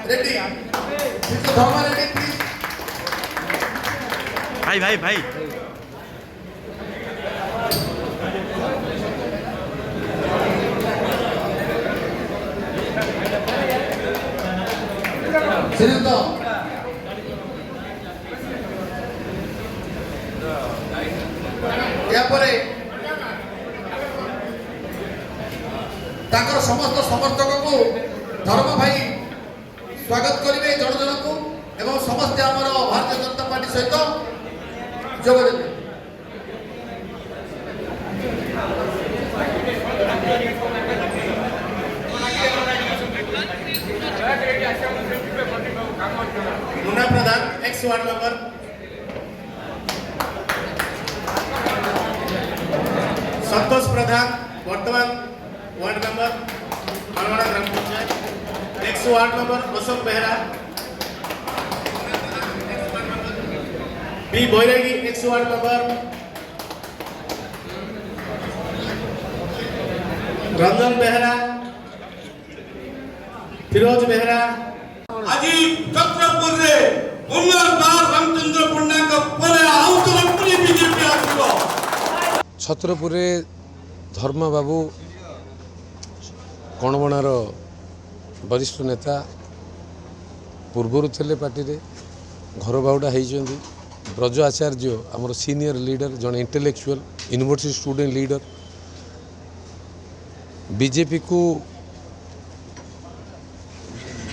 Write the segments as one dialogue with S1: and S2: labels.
S1: Ready Dharma ready please
S2: भाई भाई भाई
S1: श्रीयुक्त समस्त समर्थक को धर्म भाई स्वागत करेंगे जन जन को एवं समस्त आमर भारतीय जनता पार्टी सहित जोग देवे। Munna Pradhan ex ward member, Santosh Pradhan वर्तमान वार्ड मेंबर मालवाड़ा ग्राम panchayat, ex ward member Ashok Behera, B Bhairagi ex ward member, Ranjan Behera, Firoz Behera.
S3: आज छत्रपुर रे पुनर्बार रामचंद्र पंडा का परे आउतल अपनी बीजेपी आसलो।
S4: छत्रपुर रे धर्म बाबू कणबणार वरिष्ठ नेता पूर्वर थे पार्टी रे घर बाहुड़ा होती। ब्रज आचार्य आमर सीनियर लीडर जन intellectual university student leader BJP को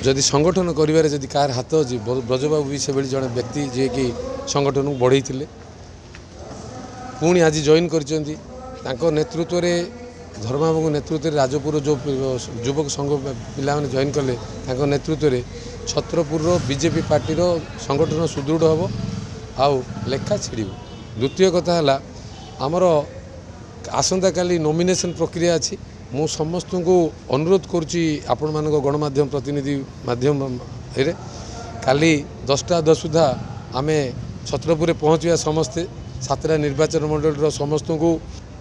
S4: जदि संगठन करिबारे जदि कार हाथ अच्छी ब्रजबाबू भी से जड़े व्यक्ति जे कि संगठन को बढ़ई पुणी आज जॉइन कर नेतृत्व रे धर्मबाबू नेतृत्व में राजपुर जो युवक संघ पिला जॉइन कले नेतृत्व में छत्रपुर बीजेपी पार्टी संगठन सुदृढ़ हम आउ लेखा छिड़। द्वितीय कथा है आमर आसंता काली नॉमिनेशन प्रक्रिया अच्छी। मु समस्त को अनुरोध करुच्ची आपण मान गणमाध्यम प्रतिनिधि माध्यम काली 10टा सुधा आम छत्रपुर पहुँचा समस्ते सातटा निर्वाचन मंडल समस्त को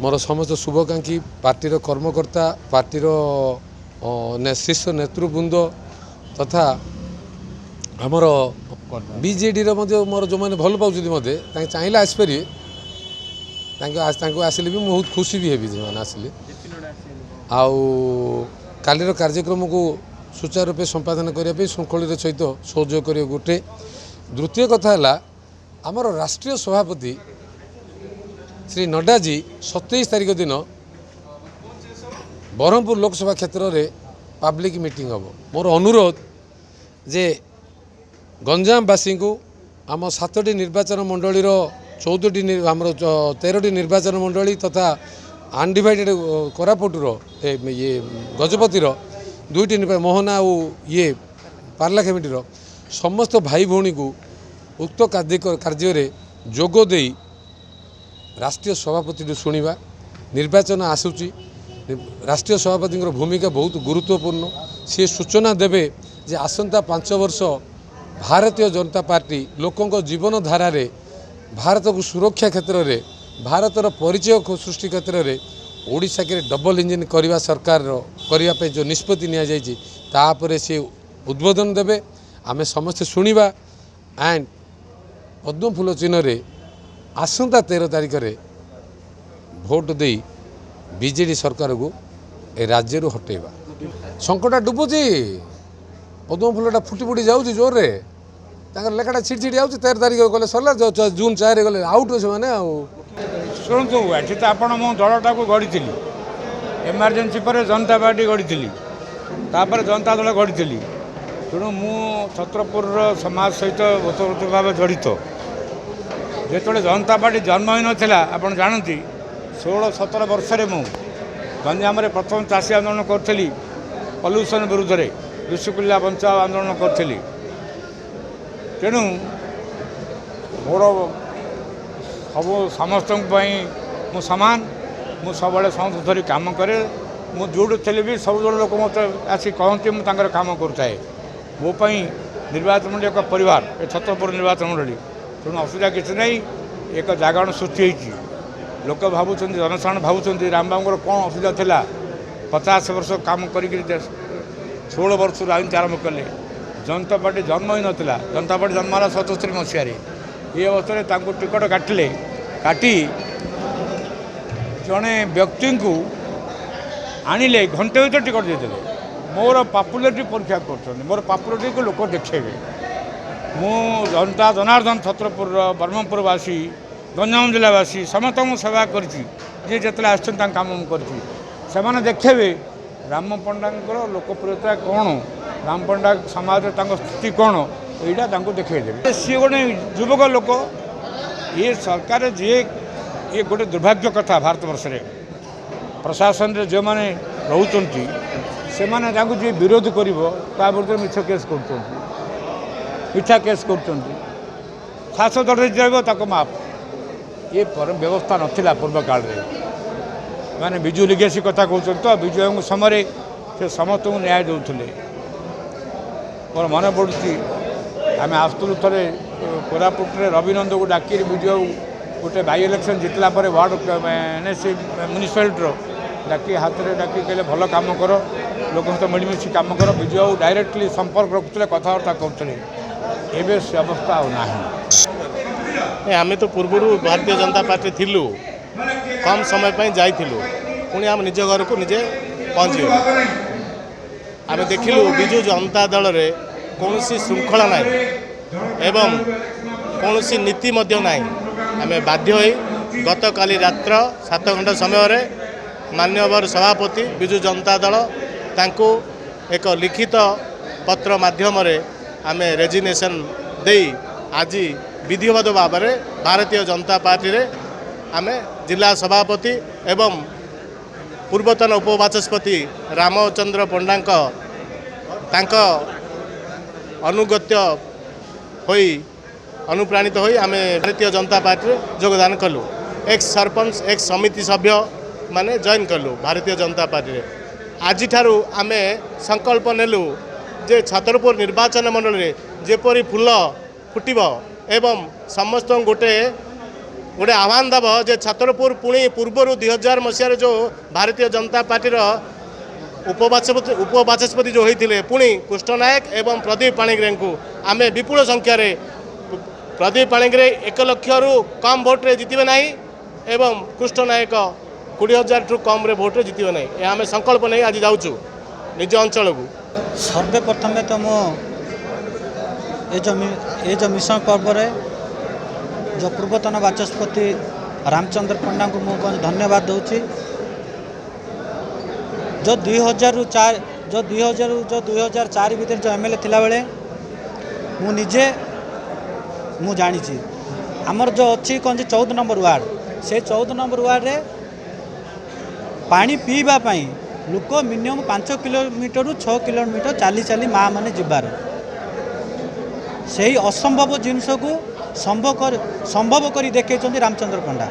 S4: मोर समस्त शुभकांक्षी पार्टीर कर्मकर्ता पार्टीर शीर्ष नेतृवृंद तथा आमर बीजेडी मोर जो मैंने भल पाँच मत चाहिए आसपारे आसिले भी बहुत खुशी भी हेबी जो आसिले आउ कालीर कार्यक्रम को सुचारू रूपे संपादन करने श्रृंखलित सहित सहयोग कर गोटे। द्वितीय कथा है आमर राष्ट्रीय सभापति श्री नड्डा जी 27 तारीख दिन बरहमपुर लोकसभा क्षेत्र में पब्लिक मीटिंग हम। मोर अनुरोध जे गंजामवासी को आम 7टी निर्वाचन मंडली 14टी आम 13टी निर्वाचन मंडली तथा अनडिवाइडेड कोरापुटर ये गजपतिर 2टी मोहना और ये पार्लाखेमिटर समस्त भाई भौणी को उक्त कार्य जोग दे राष्ट्रीय सभापति शुणा निर्वाचन आसूची। राष्ट्रीय सभापति भूमिका बहुत गुरुत्वपूर्ण। सी सूचना देवे जे आसंता 5 वर्ष भारतीय जनता पार्टी लोकों जीवन धारा रे भारत को सुरक्षा क्षेत्र में भारतर परिचय सृष्टि क्षेत्र में ओडिशा के डबल इंजिन करने सरकार करने जो निष्पत्ति निपर सी उद्बोधन देवे आमे समस्ते शुणा एंड पद्म फूल चिन्ह आसंता 13 तारीख में भोट दे बीजेडी सरकार को ए राज्य हटेबा। संकटा डुबुची पद्म फूलटा फुटी फुटी जाऊँगी जोर रे लेखाटा छिड़ी जाऊँगी 13 तारीख गले सरला जून 4 गले आउट से मैंने
S5: शुणु ये तो आप मो दलटा को गढ़ी एमरजेन्सी पर जनता पार्टी गढ़ी जनता दल गढ़ी तेणु मु छत्रपुर समाज सहित ओतप्रोत भाव जड़ित जो जनता पार्टी जन्म ही नाला आप जानती 16-17 वर्ष मु गंजाम प्रथम चाषी आंदोलन करी पल्यूसन विरुद्ध में ऋषिकुल्या बचाव आंदोलन करी तेणु मोर सब समस्त मु सामान मु सब समस्त धरी काम करे मु जोड़ थे भी सब जन लोक मत आसी कहते मुझे काम करुए मोपाई निर्वाचन मंडली एक परिवार ए छत्रपुर निर्वाचन मंडली तेणु असुविधा किसी ना एक जागरण सृष्टि होती लोक भावुं जनसाधारण भावुं रामबाबू कौन असुविधा था 50 वर्ष काम कर 16 वर्ष राजनीति आरंभ कले जनता पार्टी जन्म ही नाला जनता पार्टी जन्म है 77 मसीह ये अवस्था टिकट काटिले काटी जड़े व्यक्ति को आणिले घंटे भर टिकट देते मोर पॉपुलरिटी परीक्षा कर मोर पॉपुलरिटी को लोक देखेबे मु जनता जनार्दन छत्रपुर ब्रह्मपुरवासी गंजाम जिलावासी समस्त सेवा करती जिते आसान काम कर देखेबे राम पंडा लोकप्रियता कौन राम पंडा समाज स्थिति कौन यहाँ देखदेवे सी गोटे युवक लोक ये सरकार जी ये गोटे दुर्भाग्य कथा भारत वर्ष में प्रशासन रे जो मैंने रोचंती से जी विरोध कर विरुद्ध मिछ केस कर मिठा केस कर शासक दल माफ ये व्यवस्था नाला पूर्व काल माने विजु लिगेसी कथा कहते तो विजु समय से समस्त को न्याय दूसरे मोर मन पड़ी आम आसलु थे कोरापुटे रविनंद को डाक विजु गोटे बाई इलेक्शन जितला वार्ड एनएससी म्यूनिसिपालिटी डाकी हाथ में डाकी कहले भल कम कर लोक सहित मिलमिशी कम कर विजु डायरेक्टली संपर्क रखुते कथबार्ता करते एवं से अवस्था ना
S2: आम तो पूर्व भारतीय जनता पार्टी थिलु कम समय पर जाइलु पुणी आम निज घर को निजे पहुँची आम देखिलु विजु जनता दल रे कौन श्रृंखला ना एवं कौन नीति ना आम बाध्य गत काली रात्र 7 घंटा समय मान्यवर सभापति विजु जनता दल तांको एक लिखित पत्र माध्यम आम रेजिग्नेशन दे आज विधिवत भाव में भारतीय जनता पार्टी रे आम जिला सभापति एवं पूर्वतन उपबाचस्पति रामचंद्र पंडा अनुगत्य होई अनुप्राणित होई आम भारतीय जनता पार्टी रे योगदान कलु एक सरपंच एक समिति सभ्य माने जॉइन कलु भारतीय जनता पार्टी रे आज ठारू आम संकल्प नेलु जे छतरपुर निर्वाचन मंडल रे जेपरी फूल फुटिब एवं समस्त गोटे गोटे आह्वान देव जे छतरपुर पुणी पूर्वर 2000 मसीह जो भारतीय जनता पार्टी उपबाचस्पति जो होते पुणी कृष्ण नायक एवं प्रदीप पाणिग्राही को आम विपुल संख्यार प्रदीप पाणिग्राही 1 लाख रु कम भोट्रे जितबे ना एवं कृष्ण नायक 20,000 रु कम भोट रे जितबे ना आम संकल्प नहीं आज जाऊँ निज अंचल को
S6: सर्वप्रथम तो मो ये जो मिशन पर्व रे जो पूर्वतन बाचस्पति रामचंद्र पंडा को मुझे धन्यवाद दूची जो 2004 भीतर जो एमएलए थिला बेले मु निजे मु जानी आमर जो अच्छी कौन 14 नंबर वार्ड से 14 नंबर वार्ड रे पानी पीवा पाई लोक मिनिमम 5 किलोमीटर रु 6 किलोमीटर चाली चाली माँ मैंने जीवार से असंभव जिनस को संभव कर देखे रामचंद्र पंडा।